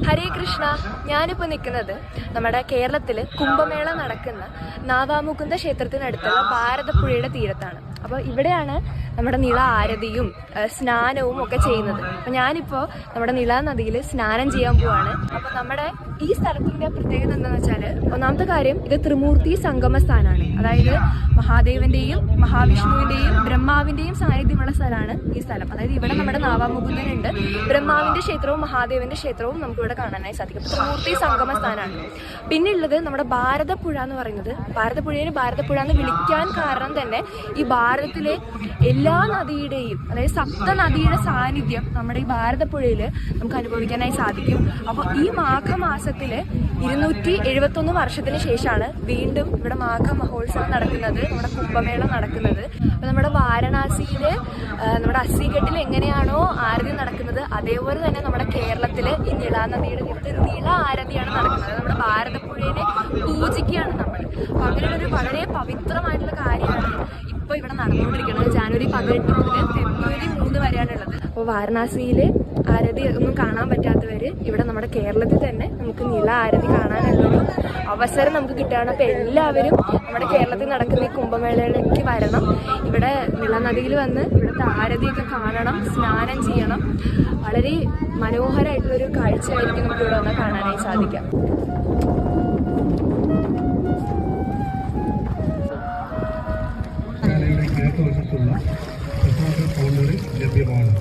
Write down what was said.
ഹരേ കൃഷ്ണ. ഞാനിപ്പോൾ നിൽക്കുന്നത് നമ്മുടെ കേരളത്തിൽ കുംഭമേള നടക്കുന്ന നാവാമുകുന്ദ ക്ഷേത്രത്തിനടുത്തുള്ള ഭാരതപ്പുഴയുടെ തീരത്താണ്. അപ്പോൾ ഇവിടെയാണ് നമ്മുടെ നിള ആരതിയും സ്നാനവും ഒക്കെ ചെയ്യുന്നത്. അപ്പോൾ ഞാനിപ്പോൾ നമ്മുടെ നിള നദിയിൽ സ്നാനം ചെയ്യാൻ പോവാണ്. അപ്പോൾ നമ്മുടെ ഈ സ്ഥലത്തിൻ്റെ പ്രത്യേകത എന്താണെന്ന് വെച്ചാൽ, ഒന്നാമത്തെ കാര്യം, ഇത് ത്രിമൂർത്തി സംഗമ സ്ഥാനമാണ്. അതായത് മഹാദേവന്റെയും മഹാവിഷ്ണുവിന്റെയും ബ്രഹ്മാവിന്റെയും സാന്നിധ്യമുള്ള സ്ഥലമാണ് ഈ സ്ഥലം. അതായത് ഇവിടെ നമ്മുടെ നാവാമുകുന്ദനുണ്ട്, ബ്രഹ്മാവിന്റെ ക്ഷേത്രവും മഹാദേവന്റെ ക്ഷേത്രവും നമുക്ക് ഇവിടെ കാണാനായി സാധിക്കും. ത്രിമൂർത്തി സംഗമ സ്ഥാനമാണ്. പിന്നെ ഉള്ളത് നമ്മുടെ ഭാരതപ്പുഴ എന്ന് പറയുന്നത്. ഭാരതപ്പുഴയെ ഭാരതപ്പുഴ എന്ന് വിളിക്കാൻ കാരണം തന്നെ ഈ ഭാരതത്തിലെ എല്ലാ നദിയുടെയും, അതായത് സപ്ത നദിയുടെ സാന്നിധ്യം നമ്മുടെ ഈ ഭാരതപ്പുഴയിൽ നമുക്ക് അനുഭവിക്കാനായി സാധിക്കും. അപ്പോൾ ഈ മാഘമാസത്തില് 271 വർഷത്തിന് ശേഷമാണ് വീണ്ടും ഇവിടെ മാഘ മഹോത്സവം നടക്കുന്നത്, നമ്മുടെ കുംഭമേള നടക്കുന്നത്. അപ്പോൾ നമ്മുടെ വാരണാസിയില് നമ്മുടെ അസ്സിഘട്ടിൽ എങ്ങനെയാണോ ആരതി നടക്കുന്നത്, അതേപോലെ തന്നെ നമ്മുടെ കേരളത്തില് ഈ നിളാനദിയുടെ തീരത്ത് നിള ആരതിയാണ് നടക്കുന്നത്. നമ്മുടെ ഭാരതപ്പുഴയെ പൂജിക്കുകയാണ് നമ്മൾ. അപ്പോൾ അങ്ങനെയുള്ളൊരു വളരെ പവിത്രമായിട്ടുള്ള കാര്യമാണ് ഇപ്പോൾ ഇവിടെ നടന്നുകൊണ്ടിരിക്കുന്നത്. ജാനുവരി 18 മുതൽ ഫെബ്രുവരി 3 വരെയാണുള്ളത്. അപ്പോൾ വാരണാസിയിൽ ആരതി ഒന്നും കാണാൻ പറ്റാത്തവർ ഇവിടെ നമ്മുടെ കേരളത്തിൽ തന്നെ നമുക്ക് നിള ആരതി കാണാനുള്ളൊരു അവസരം നമുക്ക് കിട്ടുകയാണ്. അപ്പോൾ എല്ലാവരും നമ്മുടെ കേരളത്തിൽ നടക്കുന്ന ഈ കുംഭമേളയിലേക്ക് വരണം. ഇവിടെ നിള നദിയിൽ വന്ന് ഇവിടുത്തെ ആരതിയൊക്കെ കാണണം, സ്നാനം ചെയ്യണം. വളരെ മനോഹരമായിട്ടുള്ളൊരു കാഴ്ചയായിരിക്കും നമുക്ക് ഇവിടെ വന്ന് കാണാനായി സാധിക്കാം. ലഭ്യമാണ്.